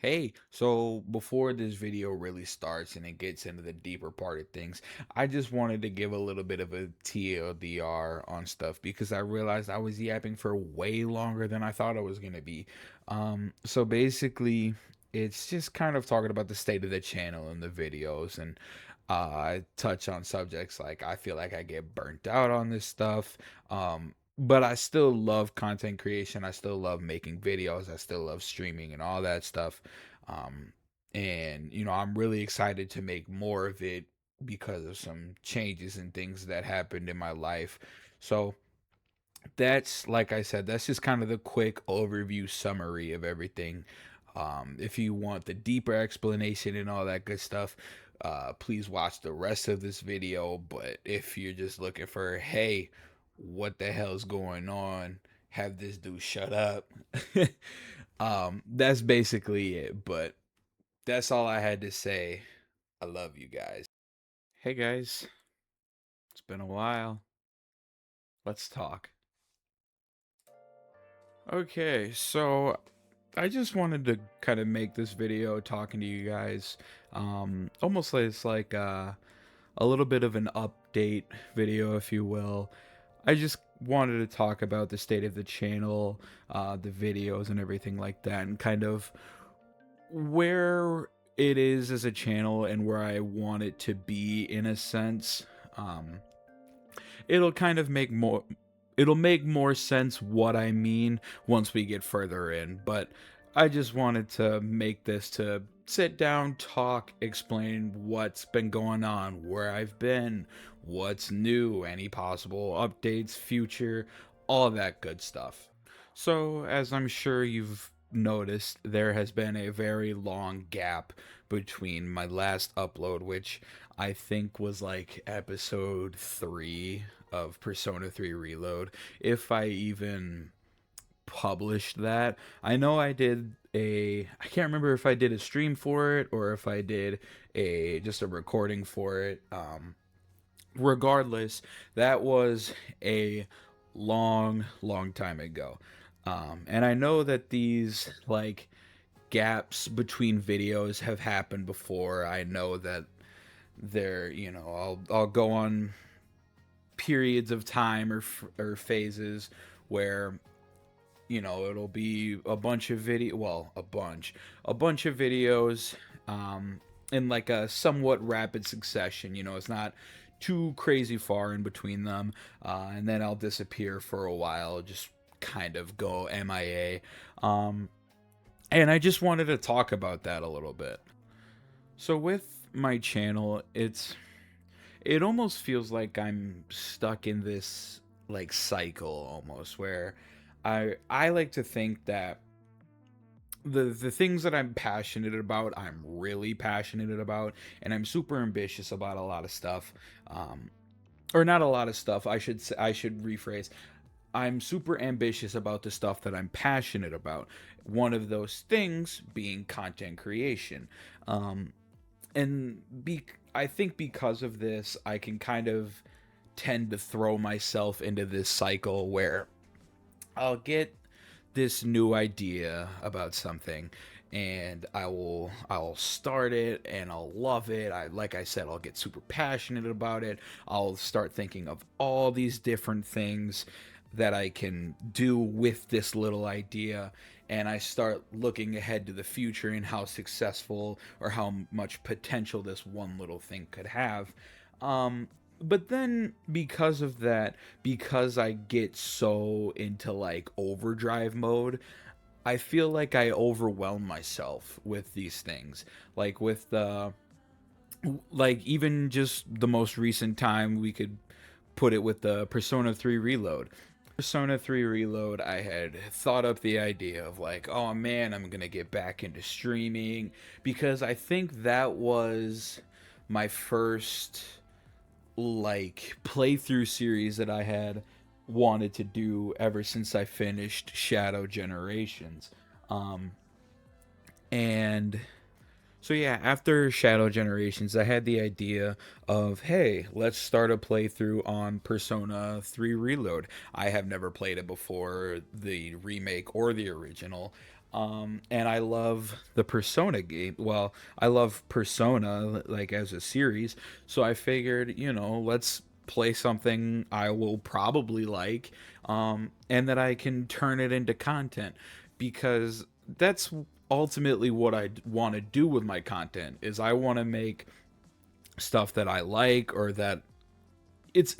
Hey, so before this video really starts and it gets into the deeper part of things, I just wanted to give a little bit of a TLDR on stuff because I realized I was yapping for way longer than I thought I was going to be. So basically, it's just kind of talking about the state of the channel and the videos, and I touch on subjects like I feel like I get burnt out on this stuff. But I still love content creation. I still love making videos. I still love streaming and all that stuff. Um, and I'm really excited to make more of it because of some changes and things that happened in my life. So that's, like I said, that's just kind of the quick overview summary of everything. If you want the deeper explanation and all that good stuff, please watch the rest of this video. But if you're just looking for, hey, what the hell's going on? Have this dude shut up. That's basically it. But that's all I had to say. I love you guys. Hey guys, it's been a while. Let's talk. Okay, so I just wanted to kind of make this video talking to you guys. Almost like it's like a little bit of an update video, if you will. I just wanted to talk about the state of the channel, the videos, and everything like that, and kind of where it is as a channel and where I want it to be in a sense. Um, it'll kind of make more it'll make more sense what I mean once we get further in, but I just wanted to make this to sit down, talk, explain what's been going on, where I've been, what's new, any possible updates, future, all that good stuff. So, as I'm sure you've noticed, there has been a very long gap between my last upload, which I think was like episode 3 of Persona 3 Reload, if I even published that. I know I can't remember if I did a stream for it or if I did a just a recording for it. Regardless, that was a long time ago. And I know that these like gaps between videos have happened before. I know that I'll go on periods of time or phases where it'll be a bunch of video well a bunch of videos um in like a somewhat rapid succession. It's not too crazy far in between them, and then I'll disappear for a while, just kind of go MIA. And I just wanted to talk about that a little bit. So with my channel, it almost feels like I'm stuck in this like cycle almost where I like to think that the things that I'm passionate about, I'm really passionate about, and I'm super ambitious about a lot of stuff. Or not a lot of stuff. I should rephrase. I'm super ambitious about the stuff that I'm passionate about. One of those things being content creation. Um, and I think because of this, I can kind of tend to throw myself into this cycle where I'll get this new idea about something and I'll start it and I'll love it. Like I said, I'll get super passionate about it. I'll start thinking of all these different things that I can do with this little idea, and I start looking ahead to the future and how successful or how much potential this one little thing could have. But then because of that, because I get so into like overdrive mode, I feel like I overwhelm myself with these things. Like with the like even just the most recent time we could put it with the Persona 3 Reload. Persona 3 Reload, I had thought up the idea of like, oh man, I'm going to get back into streaming because I think that was my first like playthrough series that I had wanted to do ever since I finished Shadow Generations. Um, and so yeah, after Shadow Generations, I had the idea of, hey, let's start a playthrough on Persona 3 Reload. I have never played it before, the remake or the original. And I love the Persona game. Well, I love Persona like as a series, so I figured, let's play something I will probably like, and that I can turn it into content, because that's ultimately what I want to do with my content. Is I want to make stuff that I like, or that it's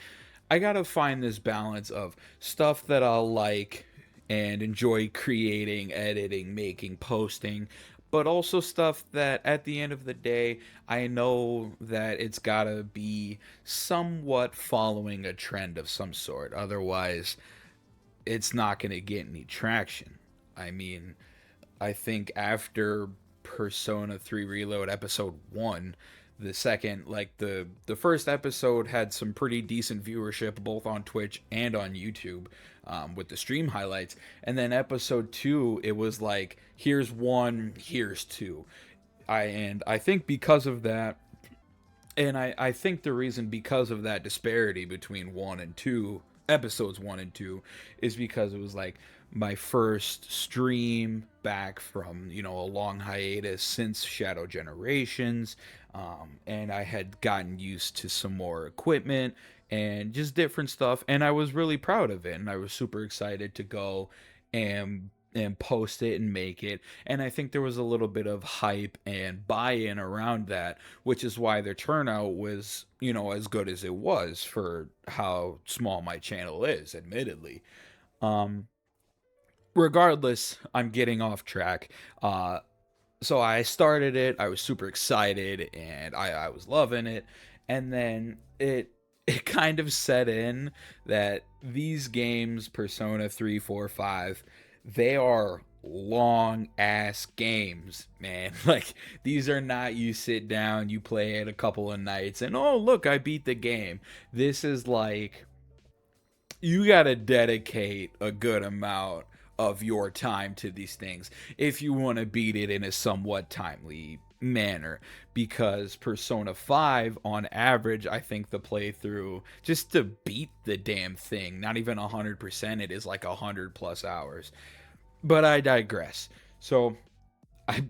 I gotta find this balance of stuff that I'll like and enjoy creating, editing, making, posting, but also stuff that at the end of the day, I know that it's gotta be somewhat following a trend of some sort. Otherwise, it's not gonna get any traction. I mean, I think after Persona 3 Reload episode 1, the second, like the first episode had some pretty decent viewership both on Twitch and on YouTube, with the stream highlights. And then episode 2, it was like, here's 1, here's 2. I think because of that, and I think the reason because of that disparity between 1 and 2, episodes 1 and 2, is because it was like my first stream back from, a long hiatus since Shadow Generations. And I had gotten used to some more equipment and just different stuff, and I was really proud of it, and I was super excited to go and post it and make it. And I think there was a little bit of hype and buy-in around that, which is why the turnout was, as good as it was for how small my channel is, admittedly. Um, Regardless, I'm getting off track. So I started it, I was super excited, and I was loving it. And then it kind of set in that these games, Persona 3, 4, 5, they are long ass games, man. Like, these are not, you sit down, you play it a couple of nights, and oh look, I beat the game. This is like, you got to dedicate a good amount of your time to these things if you want to beat it in a somewhat timely manner, because Persona 5 on average, I think the playthrough just to beat the damn thing, not even 100%, it is like 100 plus hours. But I digress. So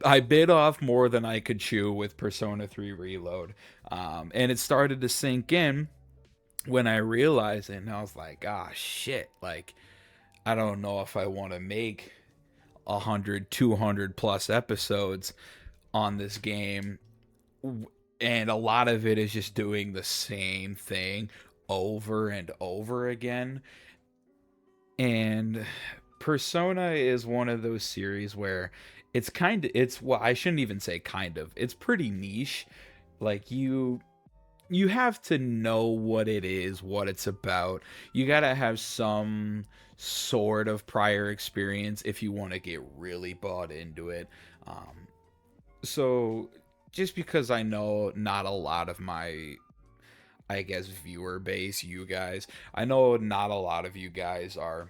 I bit off more than I could chew with Persona 3 Reload, and it started to sink in when I realized it, and I was like, ah, shit. Like, I don't know if I want to make 100, 200 plus episodes on this game. And a lot of it is just doing the same thing over and over again. And Persona is one of those series where well, I shouldn't even say kind of, it's pretty niche. Like, you have to know what it is, what it's about. You got to have some sort of prior experience if you want to get really bought into it. So just because I know not a lot of my, I guess, viewer base, you guys, I know not a lot of you guys are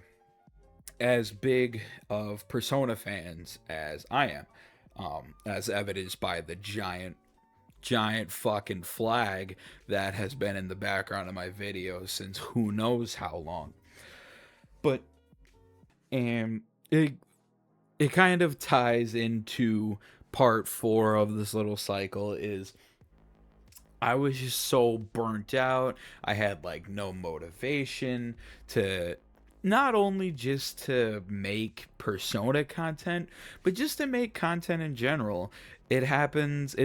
as big of Persona fans as I am, as evidenced by the giant fucking flag that has been in the background of my videos since who knows how long. But and it kind of ties into part 4 of this little cycle. Is I was just so burnt out. I had like no motivation to not only just to make Persona content, but just to make content in general. It's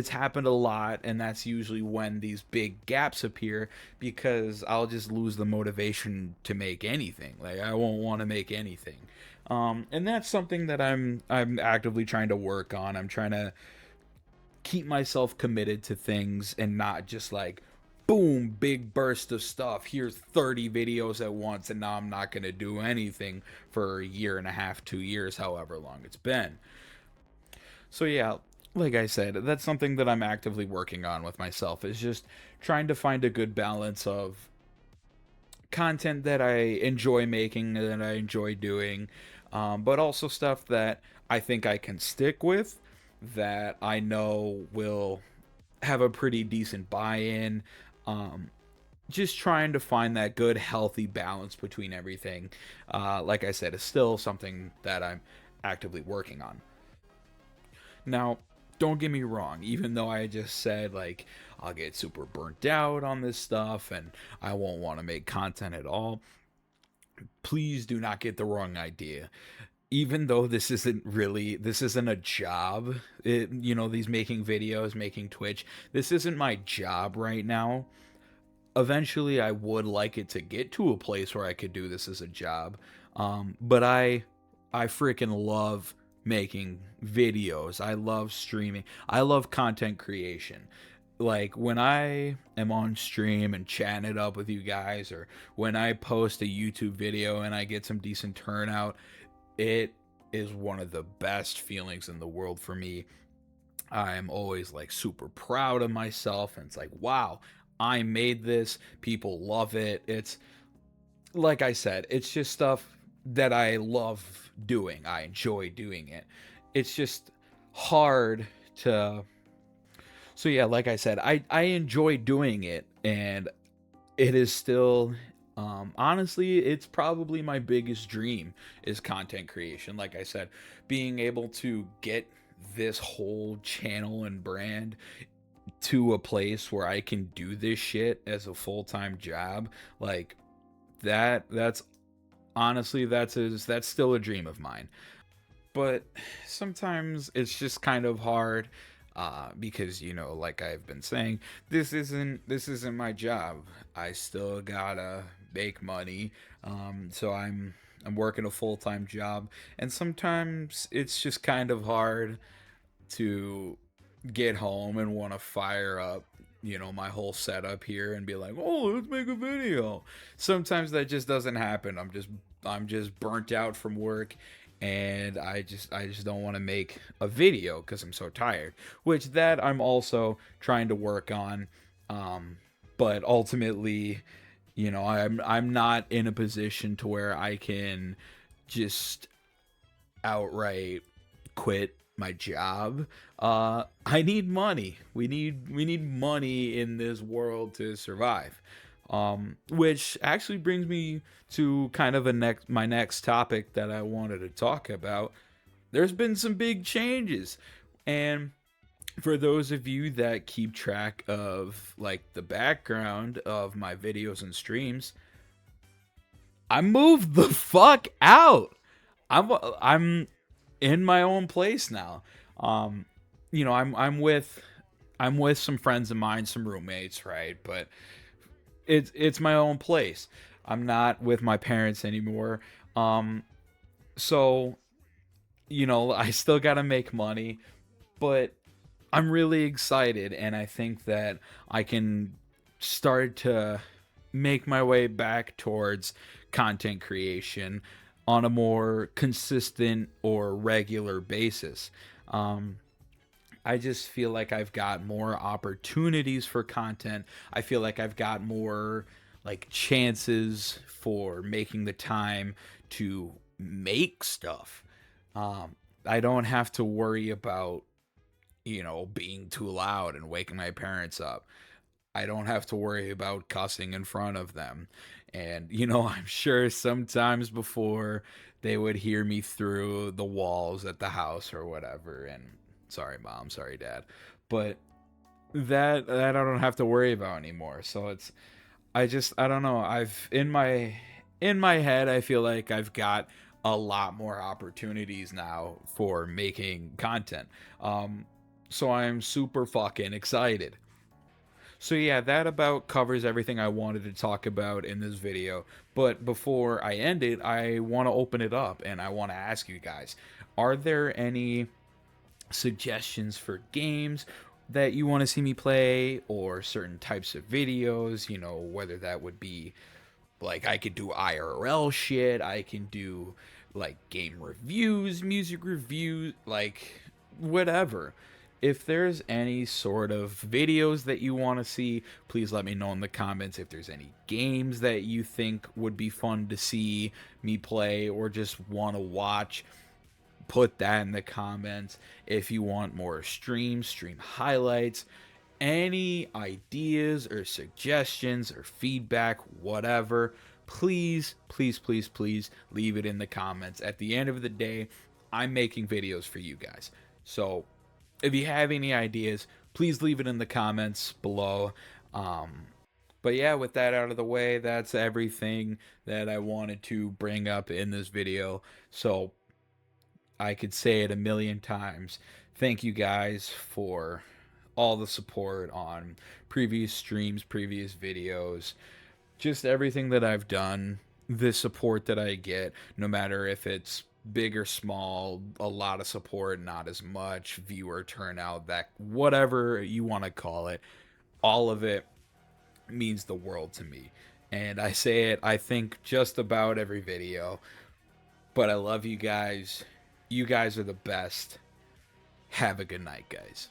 happened a lot, and that's usually when these big gaps appear, because I'll just lose the motivation to make anything. Like, I won't want to make anything. And that's something that I'm actively trying to work on. I'm trying to keep myself committed to things and not just like, boom, big burst of stuff, here's 30 videos at once, and now I'm not going to do anything for a year and a half, 2 years, however long it's been. So yeah, like I said, that's something that I'm actively working on with myself, is just trying to find a good balance of content that I enjoy making, that I enjoy doing, but also stuff that I think I can stick with, that I know will have a pretty decent buy-in. Um, just trying to find that good, healthy balance between everything. Like I said, it's still something that I'm actively working on. Now, don't get me wrong, even though I just said, like, I'll get super burnt out on this stuff and I won't want to make content at all, please do not get the wrong idea. Even though this isn't a job, these making videos, making Twitch, this isn't my job right now. Eventually, I would like it to get to a place where I could do this as a job. But I freaking love making videos. I love streaming. I love content creation. Like when I am on stream and chatting it up with you guys, or when I post a YouTube video and I get some decent turnout, it is one of the best feelings in the world for me. I'm always like super proud of myself, and it's like, wow, I made this. People love it. It's like I said, it's just stuff that I love doing. I enjoy doing it. It's just hard to. So yeah, like I said, I enjoy doing it, and it is still, honestly, it's probably my biggest dream is content creation. Like I said, being able to get this whole channel and brand to a place where I can do this shit as a full-time job, like that's honestly, that's still a dream of mine. But sometimes it's just kind of hard, because like I've been saying, this isn't my job. I still gotta make money. So I'm working a full-time job, and sometimes it's just kind of hard to get home and want to fire up, my whole setup here and be like, oh, let's make a video. Sometimes that just doesn't happen. I'm just burnt out from work, and I just don't want to make a video because I'm so tired, which that I'm also trying to work on. But ultimately, I'm not in a position to where I can just outright quit my job. I need money. We need money in this world to survive. Which actually brings me to kind of my next topic that I wanted to talk about. There's been some big changes, and for those of you that keep track of like the background of my videos and streams, I moved the fuck out. I'm in my own place now. Um, I'm with some friends of mine, some roommates, right? But it's my own place. I'm not with my parents anymore. Um, so I still gotta make money, but I'm really excited, and I think that I can start to make my way back towards content creation on a more consistent or regular basis. Um, I just feel like I've got more opportunities for content. I feel like I've got more like chances for making the time to make stuff. Um, I don't have to worry about, being too loud and waking my parents up. I don't have to worry about cussing in front of them. And, I'm sure sometimes before they would hear me through the walls at the house or whatever. And sorry, mom, sorry, dad. But that I don't have to worry about anymore. So I don't know. In my head, I feel like I've got a lot more opportunities now for making content. So I'm super fucking excited. So yeah, that about covers everything I wanted to talk about in this video. But before I end it, I want to open it up and I want to ask you guys, are there any suggestions for games that you want to see me play, or certain types of videos, whether that would be like I could do IRL shit, I can do like game reviews, music reviews, like whatever. If there's any sort of videos that you want to see, please let me know in the comments. If there's any games that you think would be fun to see me play or just want to watch, put that in the comments. If you want more stream highlights, any ideas or suggestions or feedback, whatever, please, please, please, please leave it in the comments. At the end of the day, I'm making videos for you guys. So If you have any ideas, please leave it in the comments below. Um, but yeah, with that out of the way, that's everything that I wanted to bring up in this video. So I could say it a million times. Thank you guys for all the support on previous streams, previous videos, just everything that I've done, the support that I get, no matter if it's big or small, a lot of support, not as much, viewer turnout, that whatever you want to call it, all of it means the world to me. And I say it, I think, just about every video. But I love you guys. You guys are the best. Have a good night, guys.